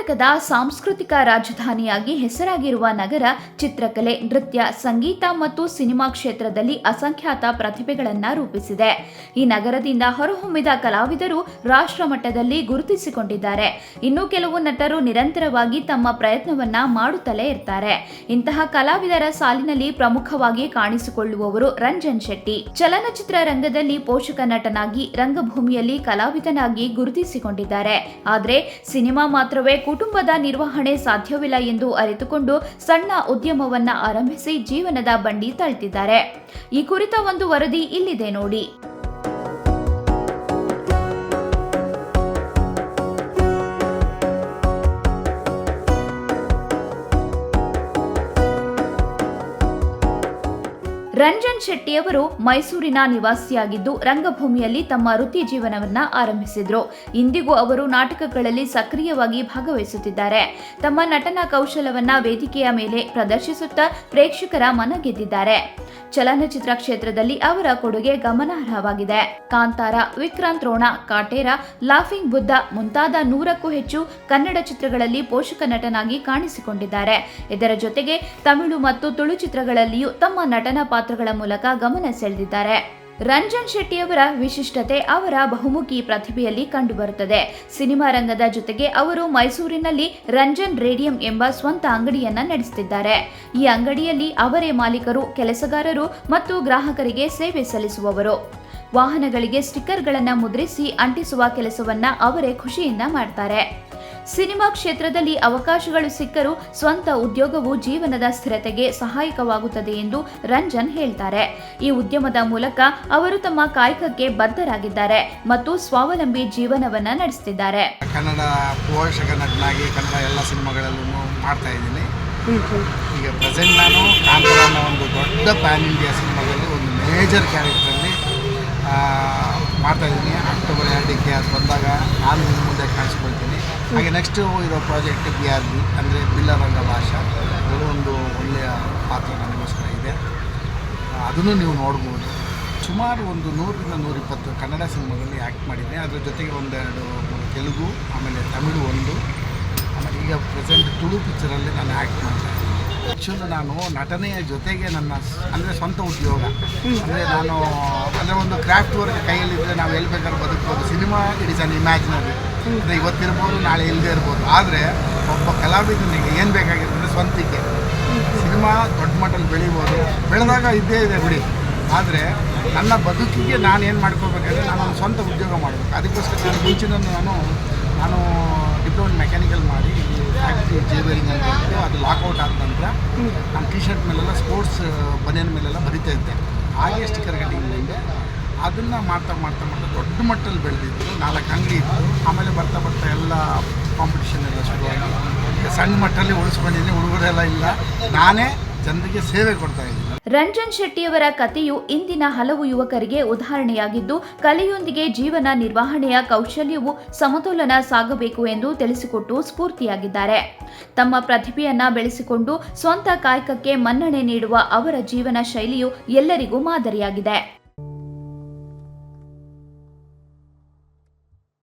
ಕರ್ನಾಟಕದ ಸಾಂಸ್ಕೃತಿಕ ರಾಜಧಾನಿಯಾಗಿ ಹೆಸರಾಗಿರುವ ನಗರ ಚಿತ್ರಕಲೆ, ನೃತ್ಯ, ಸಂಗೀತ ಮತ್ತು ಸಿನಿಮಾ ಕ್ಷೇತ್ರದಲ್ಲಿ ಅಸಂಖ್ಯಾತ ಪ್ರತಿಭೆಗಳನ್ನು ರೂಪಿಸಿದೆ. ಈ ನಗರದಿಂದ ಹೊರಹೊಮ್ಮಿದ ಕಲಾವಿದರು ರಾಷ್ಟ್ರ ಮಟ್ಟದಲ್ಲಿ ಗುರುತಿಸಿಕೊಂಡಿದ್ದಾರೆ. ಇನ್ನು ಕೆಲವು ನಟರು ನಿರಂತರವಾಗಿ ತಮ್ಮ ಪ್ರಯತ್ನವನ್ನ ಮಾಡುತ್ತಲೇ ಇರ್ತಾರೆ. ಇಂತಹ ಕಲಾವಿದರ ಸಾಲಿನಲ್ಲಿ ಪ್ರಮುಖವಾಗಿ ಕಾಣಿಸಿಕೊಳ್ಳುವವರು ರಂಜನ್ ಶೆಟ್ಟಿ. ಚಲನಚಿತ್ರ ರಂಗದಲ್ಲಿ ಪೋಷಕ ನಟನಾಗಿ, ರಂಗಭೂಮಿಯಲ್ಲಿ ಕಲಾವಿದನಾಗಿ ಗುರುತಿಸಿಕೊಂಡಿದ್ದಾರೆ. ಆದರೆ ಸಿನಿಮಾ ಮಾತ್ರವೇ ಕುಟುಂಬದ ನಿರ್ವಹಣೆ ಸಾಧ್ಯವಿಲ್ಲ ಎಂದು ಅರಿತುಕೊಂಡು ಸಣ್ಣ ಉದ್ಯಮವನ್ನ ಆರಂಭಿಸಿ ಜೀವನದ ಬಂಡಿ ತಳ್ತಿದ್ದಾರೆ. ಈ ಕುರಿತ ಒಂದು ವರದಿ ಇಲ್ಲಿದೆ ನೋಡಿ. ರಂಜನ್ ಶೆಟ್ಟಿಯವರು ಮೈಸೂರಿನ ನಿವಾಸಿಯಾಗಿದ್ದು ರಂಗಭೂಮಿಯಲ್ಲಿ ತಮ್ಮ ವೃತ್ತಿ ಜೀವನವನ್ನ ಆರಂಭಿಸಿದ್ರು. ಇಂದಿಗೂ ಅವರು ನಾಟಕಗಳಲ್ಲಿ ಸಕ್ರಿಯವಾಗಿ ಭಾಗವಹಿಸುತ್ತಿದ್ದಾರೆ. ತಮ್ಮ ನಟನಾ ಕೌಶಲವನ್ನ ವೇದಿಕೆಯ ಮೇಲೆ ಪ್ರದರ್ಶಿಸುತ್ತಾ ಪ್ರೇಕ್ಷಕರ ಮನ ಗೆದ್ದಿದ್ದಾರೆ. ಚಲನಚಿತ್ರ ಕ್ಷೇತ್ರದಲ್ಲಿ ಅವರ ಕೊಡುಗೆ ಗಮನಾರ್ಹವಾಗಿದೆ. ಕಾಂತಾರ, ವಿಕ್ರಾಂತ್ ರೋಣ, ಕಾಟೇರ, ಲಾಫಿಂಗ್ ಬುದ್ಧ ಮುಂತಾದ 100ಕ್ಕೂ ಹೆಚ್ಚು ಕನ್ನಡ ಚಿತ್ರಗಳಲ್ಲಿ ಪೋಷಕ ನಟನಾಗಿ ಕಾಣಿಸಿಕೊಂಡಿದ್ದಾರೆ. ಇದರ ಜೊತೆಗೆ ತಮಿಳು ಮತ್ತು ತುಳು ಚಿತ್ರಗಳಲ್ಲಿಯೂ ತಮ್ಮ ನಟನಾ ಪಾತ್ರಗಳ ಮೂಲಕ ಗಮನ ಸೆಳೆದಿದ್ದಾರೆ. ರಂಜನ್ ಶೆಟ್ಟಿಯವರ ವಿಶಿಷ್ಟತೆ ಅವರ ಬಹುಮುಖಿ ಪ್ರತಿಭೆಯಲ್ಲಿ ಕಂಡುಬರುತ್ತದೆ. ಸಿನಿಮಾ ರಂಗದ ಜೊತೆಗೆ ಅವರು ಮೈಸೂರಿನಲ್ಲಿ ರಂಜನ್ ರೇಡಿಯಂ ಎಂಬ ಸ್ವಂತ ಅಂಗಡಿಯನ್ನ ನಡೆಸುತ್ತಿದ್ದಾರೆ. ಈ ಅಂಗಡಿಯಲ್ಲಿ ಅವರೇ ಮಾಲೀಕರು, ಕೆಲಸಗಾರರು ಮತ್ತು ಗ್ರಾಹಕರಿಗೆ ಸೇವೆ ಸಲ್ಲಿಸುವವರು. ವಾಹನಗಳಿಗೆ ಸ್ಟಿಕ್ಕರ್ಗಳನ್ನು ಮುದ್ರಿಸಿ ಅಂಟಿಸುವ ಕೆಲಸವನ್ನ ಅವರೇ ಖುಷಿಯಿಂದ ಮಾಡ್ತಾರೆ. ಸಿನಿಮಾ ಕ್ಷೇತ್ರದಲ್ಲಿ ಅವಕಾಶಗಳು ಸಿಕ್ಕರೂ ಸ್ವಂತ ಉದ್ಯೋಗವು ಜೀವನದ ಸ್ಥಿರತೆಗೆ ಸಹಾಯಕವಾಗುತ್ತದೆ ಎಂದು ರಂಜನ್ ಹೇಳ್ತಾರೆ. ಈ ಉದ್ಯಮದ ಮೂಲಕ ಅವರು ತಮ್ಮ ಕಾಯಕಕ್ಕೆ ಬದ್ಧರಾಗಿದ್ದಾರೆ ಮತ್ತು ಸ್ವಾವಲಂಬಿ ಜೀವನವನ್ನ ನಡೆಸುತ್ತಿದ್ದಾರೆ. ಕನ್ನಡ ಪೋಷಕ ನಟನಾಗಿ ಕನ್ನಡ ಎಲ್ಲ ಸಿನಿಮಾಗಳಲ್ಲೂ ಮಾಡ್ತಾ ಇದ್ದೀನಿ. ಈಗ ಪ್ರೆಸೆಂಟ್ ನಾನು ಕಾಂತಾರ ಅನ್ನೋ ಒಂದು ದೊಡ್ಡ ಪ್ಯಾನ್ ಇಂಡಿಯಾ ಸಿನಿಮಾದಲ್ಲಿ ಒಂದು ಮೇಜರ್ ಕ್ಯಾರೆಕ್ಟರಲ್ಲಿ ಮಾಡ್ತಾ ಇದ್ದೀನಿ. ಅಕ್ಟೋಬರ್ 2ಕ್ಕೆ ಅದು ಬಂದಾಗ ನಾನು ಮುಂದೆ ಕಾಣಿಸ್ಕೊಳ್ತೀನಿ. ಹಾಗೆ ನೆಕ್ಸ್ಟ್ ಇರೋ ಪ್ರಾಜೆಕ್ಟ್ BRB ಅಂದರೆ ಬಿಲ್ಲರಂಗ ಭಾಷಾ, ಅದು ಒಂದು ಒಳ್ಳೆಯ ಪಾತ್ರ ನನಗೋಸ್ಕರ ಇದೆ. ಅದನ್ನು ನೀವು ನೋಡ್ಬೋದು. ಸುಮಾರು ಒಂದು 100ರಿಂದ 120 ಕನ್ನಡ ಸಿನಿಮಾಗಳಲ್ಲಿ ಆ್ಯಕ್ಟ್ ಮಾಡಿದ್ದೆ. ಅದ್ರ ಜೊತೆಗೆ 1-2 ತೆಲುಗು, ಆಮೇಲೆ ತಮಿಳು ಆಮೇಲೆ ಈಗ ಪ್ರೆಸೆಂಟ್ ತುಳು ಪಿಕ್ಚರಲ್ಲಿ ನಾನು ಆ್ಯಕ್ಟ್ ಮಾಡ್ತಾ ಇದ್ದೀನಿ. ಆ್ಯಕ್ಚುಲಿ ನಾನು ನಟನೆಯ ಜೊತೆಗೆ ನನ್ನ ಅಂದರೆ ಸ್ವಂತ ಉದ್ಯೋಗ ಅಂದರೆ ನಾನು ಅಂದರೆ ಒಂದು ಕ್ರಾಫ್ಟ್ ವರ್ಕ್ ಕೈಯಲ್ಲಿದ್ದರೆ ನಾವು ಎಲ್ಲಿ ಬೇಕಾದ್ರೂ ಬದುಕ್ಬೋದು. Cinema it is an imaginary, ಅಂದರೆ ಇವತ್ತಿರ್ಬೋದು, ನಾಳೆ ಇಲ್ಲದೆ ಇರ್ಬೋದು. ಆದರೆ ಒಬ್ಬ ಕಲಾವಿದನಿಗೆ ಏನು ಬೇಕಾಗಿರ್ತದೆ ಸ್ವಂತಿಕೆ. ಸಿನಿಮಾ ದೊಡ್ಡ ಮಟ್ಟಲ್ಲಿ ಬೆಳಿಬೋದು, ಬೆಳೆದಾಗ ಇದ್ದೇ ಇದೆ ಬಿಡಿ. ಆದರೆ ನನ್ನ ಬದುಕಿಗೆ ನಾನು ಏನು ಮಾಡ್ಕೋಬೇಕಾದ್ರೆ ನಾನು ಒಂದು ಸ್ವಂತ ಉದ್ಯೋಗ ಮಾಡಬೇಕು. ಅದಕ್ಕೋಸ್ಕರ ನಾನು ಮುಂಚಿನ ನಾನು ಡಿಪ್ಲೊಮಾ ಮೆಕ್ಯಾನಿಕಲ್ ಮಾಡಿ ಫ್ಯಾಕ್ಟ್ರಿ ಜೇವರಿಂಗ್ ಅಂತ ಇತ್ತು. ಅದು ಲಾಕೌಟ್ ಆದ ನಂತರ ನಾನು ಟಿ ಶರ್ಟ್ ಮೇಲೆಲ್ಲ ಸ್ಪೋರ್ಟ್ಸ್ ಬನಿಯನ್ ಮೇಲೆಲ್ಲ ಬರಿತಾ ಇದ್ದೆ. ಹಾಗೆ ಸ್ಟಿಕ್ಕರ್ ಕಟ್ಟಿಂಗ್ ಅದನ್ನು ಮಾಡ್ತಾ ದೊಡ್ಡ ಮಟ್ಟದಲ್ಲಿ ಬೆಳೆದಿತ್ತು. 4 ಅಂಗಡಿ ಇತ್ತು. ಆಮೇಲೆ ಬರ್ತಾ ಎಲ್ಲ ಕಾಂಪಿಟಿಷನ್ ಎಲ್ಲ ಶುರುವಾಗಿ ಈಗ ಸಣ್ಣ ಮಟ್ಟದಲ್ಲಿ ಉಳಿಸ್ಕೊಂಡಿದ್ದೀನಿ. ಹುಡುಗರೆಲ್ಲ ಇಲ್ಲ, ನಾನೇ ಜನರಿಗೆ ಸೇವೆ ಕೊಡ್ತಾ ಇದ್ದೀನಿ. ರಂಜನ್ ಶೆಟ್ಟಿಯವರ ಕಥೆಯು ಇಂದಿನ ಹಲವು ಯುವಕರಿಗೆ ಉದಾಹರಣೆಯಾಗಿದ್ದು, ಕಲೆಯೊಂದಿಗೆ ಜೀವನ ನಿರ್ವಹಣೆಯ ಕೌಶಲ್ಯವು ಸಮತೋಲನ ಸಾಗಬೇಕು ಎಂದು ತಿಳಿಸಿಕೊಟ್ಟು ಸ್ಫೂರ್ತಿಯಾಗಿದ್ದಾರೆ. ತಮ್ಮ ಪ್ರತಿಭೆಯನ್ನ ಬೆಳೆಸಿಕೊಂಡು ಸ್ವಂತ ಕಾಯಕಕ್ಕೆ ಮನ್ನಣೆ ನೀಡುವ ಅವರ ಜೀವನ ಶೈಲಿಯು ಎಲ್ಲರಿಗೂ ಮಾದರಿಯಾಗಿದೆ.